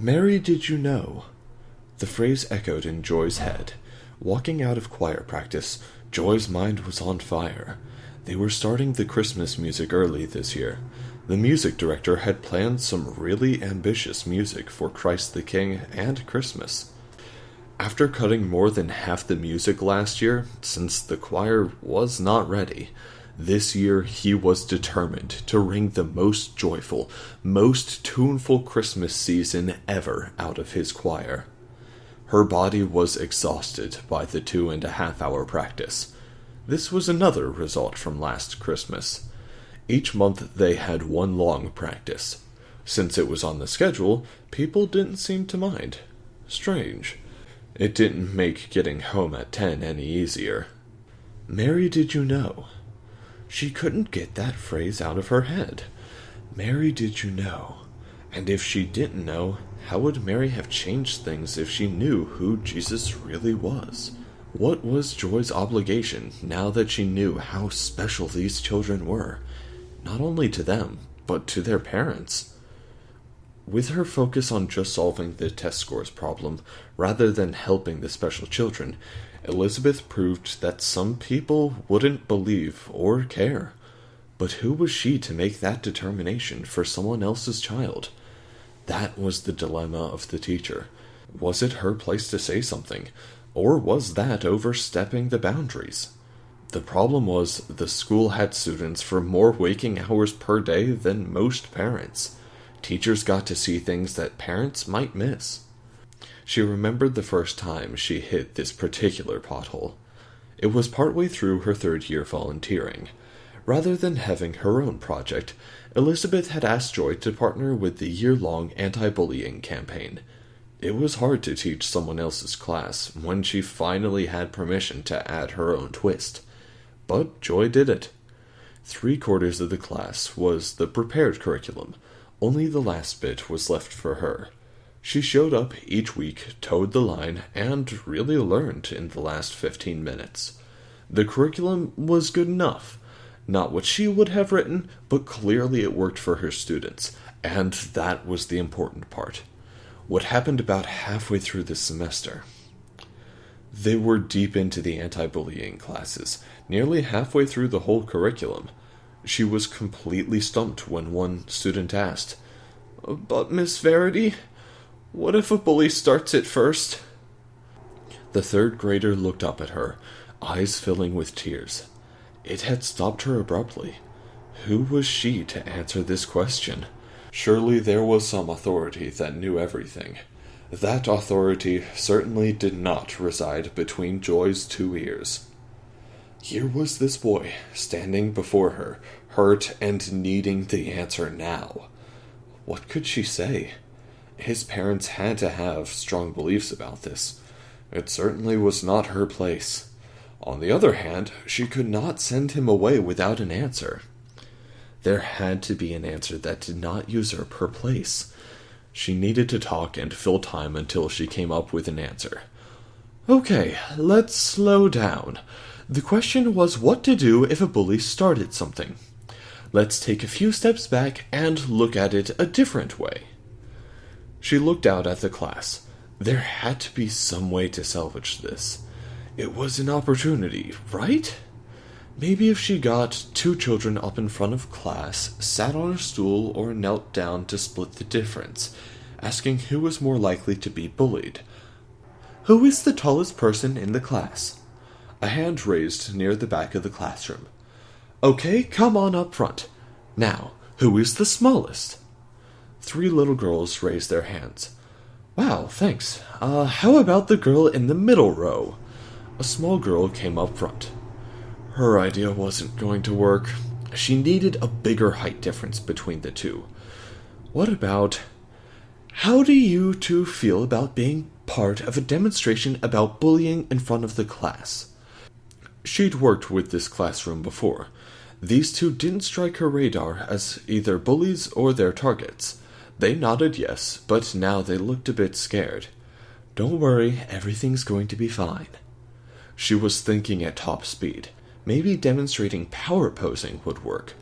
Mary, did you know? The phrase echoed in Joy's head. Walking out of choir practice, Joy's mind was on fire. They were starting the Christmas music early this year. The music director had planned some really ambitious music for Christ the King and Christmas. After cutting more than half the music last year, since the choir was not ready, this year he was determined to wring the most joyful, most tuneful Christmas season ever out of his choir. Her body was exhausted by the 2.5-hour practice. This was another result from last Christmas. Each month they had one long practice. Since it was on the schedule, people didn't seem to mind. Strange. It didn't make getting home at 10 any easier. Mary, did you know? She couldn't get that phrase out of her head. Mary, did you know? And if she didn't know, how would Mary have changed things if she knew who Jesus really was? What was Joy's obligation now that she knew how special these children were? Not only to them, but to their parents. With her focus on just solving the test scores problem, rather than helping the special children, Elizabeth proved that some people wouldn't believe or care. But who was she to make that determination for someone else's child? That was the dilemma of the teacher. Was it her place to say something, or was that overstepping the boundaries? The problem was the school had students for more waking hours per day than most parents. Teachers got to see things that parents might miss. She remembered the first time she hit this particular pothole. It was partway through her 3rd year volunteering. Rather than having her own project, Elizabeth had asked Joy to partner with the year-long anti-bullying campaign. It was hard to teach someone else's class when she finally had permission to add her own twist. But Joy did it. 3/4 of the class was the prepared curriculum. Only the last bit was left for her. She showed up each week, towed the line, and really learned in the last 15 minutes. The curriculum was good enough. Not what she would have written, but clearly it worked for her students, and that was the important part. What happened about halfway through the semester? They were deep into the anti-bullying classes, nearly halfway through the whole curriculum. She was completely stumped when one student asked, "But, Miss Verity, what if a bully starts it first?" The 3rd grader looked up at her, eyes filling with tears. It had stopped her abruptly. Who was she to answer this question? Surely there was some authority that knew everything. That authority certainly did not reside between Joy's 2 ears. Here was this boy, standing before her, hurt and needing the answer now. What could she say? His parents had to have strong beliefs about this. It certainly was not her place. On the other hand, she could not send him away without an answer. There had to be an answer that did not usurp her place. She needed to talk and fill time until she came up with an answer. Okay, let's slow down. The question was what to do if a bully started something. Let's take a few steps back and look at it a different way. She looked out at the class. There had to be some way to salvage this. It was an opportunity, right? Maybe if she got 2 children up in front of class, sat on a stool, or knelt down to split the difference, asking who was more likely to be bullied. Who is the tallest person in the class? A hand raised near the back of the classroom. Okay, come on up front. Now, who is the smallest? 3 little girls raised their hands. Wow, thanks. How about the girl in the middle row? A small girl came up front. Her idea wasn't going to work. She needed a bigger height difference between the two. What about, how do you 2 feel about being part of a demonstration about bullying in front of the class? She'd worked with this classroom before. These 2 didn't strike her radar as either bullies or their targets. They nodded yes, but now they looked a bit scared. Don't worry, everything's going to be fine. She was thinking at top speed. Maybe demonstrating power posing would work.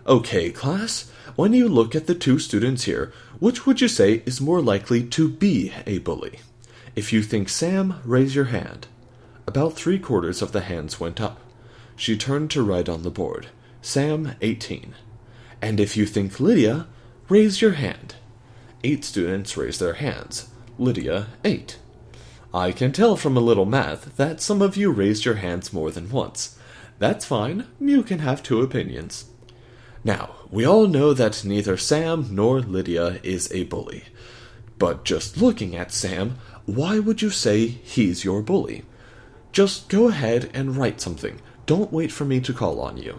Okay, class, when you look at the two students here, which would you say is more likely to be a bully? If you think Sam, raise your hand. About 3/4 of the hands went up. She turned to write on the board. Sam, 18. And if you think Lydia, raise your hand. 8 students raised their hands. Lydia, 8. I can tell from a little math that some of you raised your hands more than once. That's fine, you can have 2 opinions. Now, we all know that neither Sam nor Lydia is a bully. But just looking at Sam, why would you say he's your bully? Just go ahead and write something. Don't wait for me to call on you.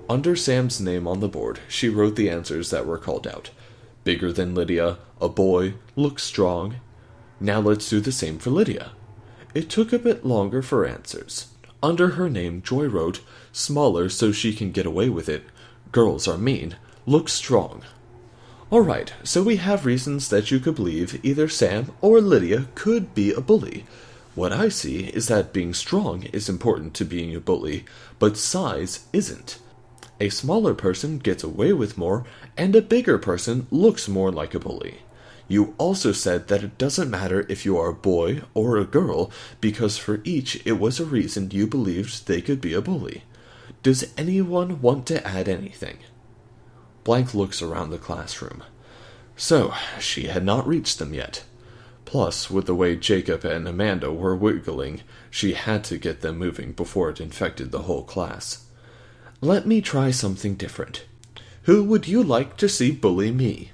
Under Sam's name on the board, she wrote the answers that were called out. Bigger than Lydia, a boy, looks strong. Now let's do the same for Lydia. It took a bit longer for answers. Under her name, Joy wrote, smaller so she can get away with it. Girls are mean. Looks strong. Alright, so we have reasons that you could believe either Sam or Lydia could be a bully. What I see is that being strong is important to being a bully, but size isn't. A smaller person gets away with more, and a bigger person looks more like a bully. You also said that it doesn't matter if you are a boy or a girl, because for each it was a reason you believed they could be a bully. Does anyone want to add anything? Blank looks around the classroom. So, she had not reached them yet. Plus, with the way Jacob and Amanda were wiggling, she had to get them moving before it infected the whole class. Let me try something different. Who would you like to see bully me?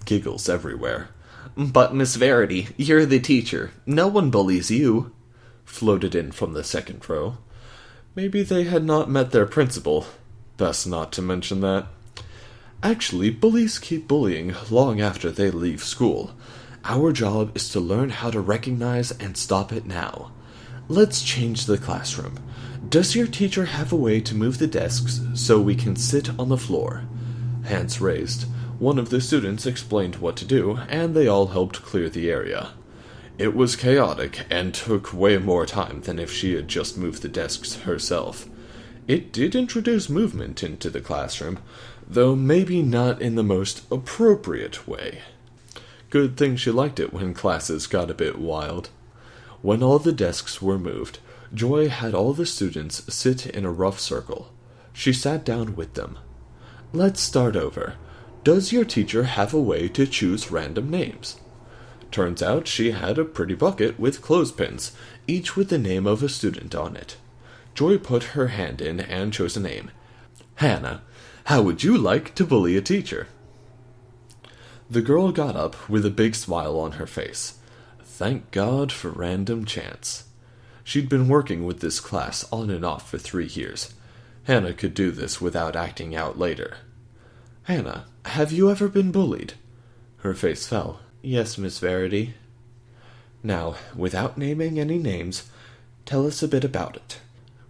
Giggles everywhere. But Miss Verity, you're the teacher. No one bullies you. Floated in from the second row. Maybe they had not met their principal. Best not to mention that. Actually, bullies keep bullying long after they leave school. Our job is to learn how to recognize and stop it now. Let's change the classroom. Does your teacher have a way to move the desks so we can sit on the floor? Hands raised. One of the students explained what to do, and they all helped clear the area. It was chaotic and took way more time than if she had just moved the desks herself. It did introduce movement into the classroom, though maybe not in the most appropriate way. Good thing she liked it when classes got a bit wild. When all the desks were moved, Joy had all the students sit in a rough circle. She sat down with them. Let's start over. Does your teacher have a way to choose random names? Turns out she had a pretty bucket with clothespins, each with the name of a student on it. Joy put her hand in and chose a name. Hannah, how would you like to bully a teacher? The girl got up with a big smile on her face. Thank God for random chance. She'd been working with this class on and off for 3 years. Hannah could do this without acting out later. Hannah, have you ever been bullied? Her face fell. Yes, Miss Verity. Now, without naming any names, tell us a bit about it.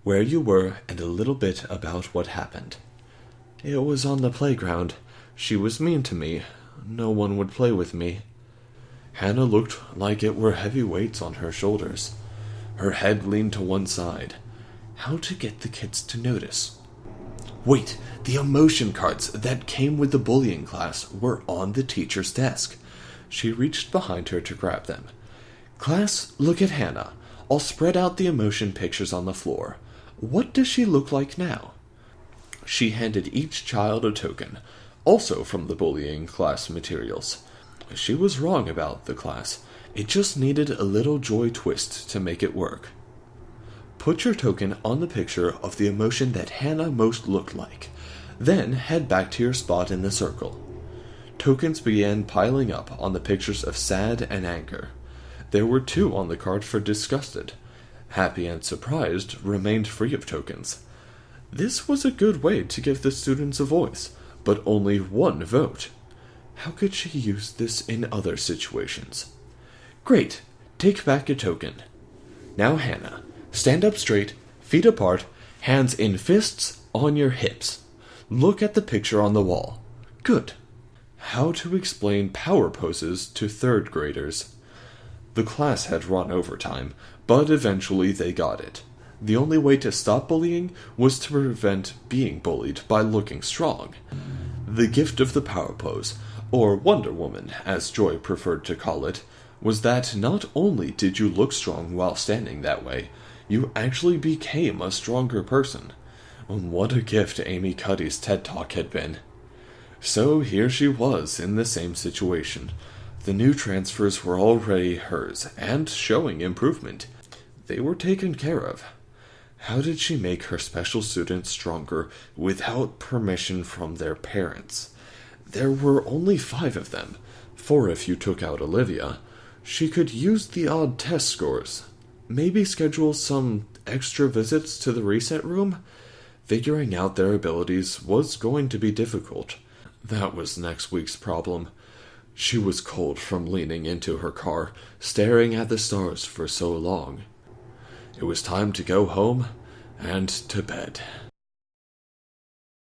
Where you were and a little bit about what happened. It was on the playground. She was mean to me. No one would play with me. Hannah looked like it were heavy weights on her shoulders. Her head leaned to one side. How to get the kids to notice? Wait, the emotion cards that came with the bullying class were on the teacher's desk. She reached behind her to grab them. Class, look at Hannah. I'll spread out the emotion pictures on the floor. What does she look like now? She handed each child a token, also from the bullying class materials. She was wrong about the class. It just needed a little Joy twist to make it work. Put your token on the picture of the emotion that Hannah most looked like. Then head back to your spot in the circle. Tokens began piling up on the pictures of sad and anger. There were 2 on the card for disgusted. Happy and surprised remained free of tokens. This was a good way to give the students a voice, but only 1 vote. How could she use this in other situations? Great! Take back a token. Now, Hannah, stand up straight, feet apart, hands in fists on your hips. Look at the picture on the wall. Good. How to explain power poses to 3rd graders. The class had run overtime, but eventually they got it. The only way to stop bullying was to prevent being bullied by looking strong. The gift of the power pose, or Wonder Woman, as Joy preferred to call it, was that not only did you look strong while standing that way, you actually became a stronger person. What a gift Amy Cuddy's TED Talk had been. So here she was in the same situation. The new transfers were already hers, and showing improvement. They were taken care of. How did she make her special students stronger without permission from their parents? There were only 5 of them, 4 if you took out Olivia. She could use the odd test scores. Maybe schedule some extra visits to the reset room? Figuring out their abilities was going to be difficult. That was next week's problem. She was cold from leaning into her car, staring at the stars for so long. It was time to go home and to bed.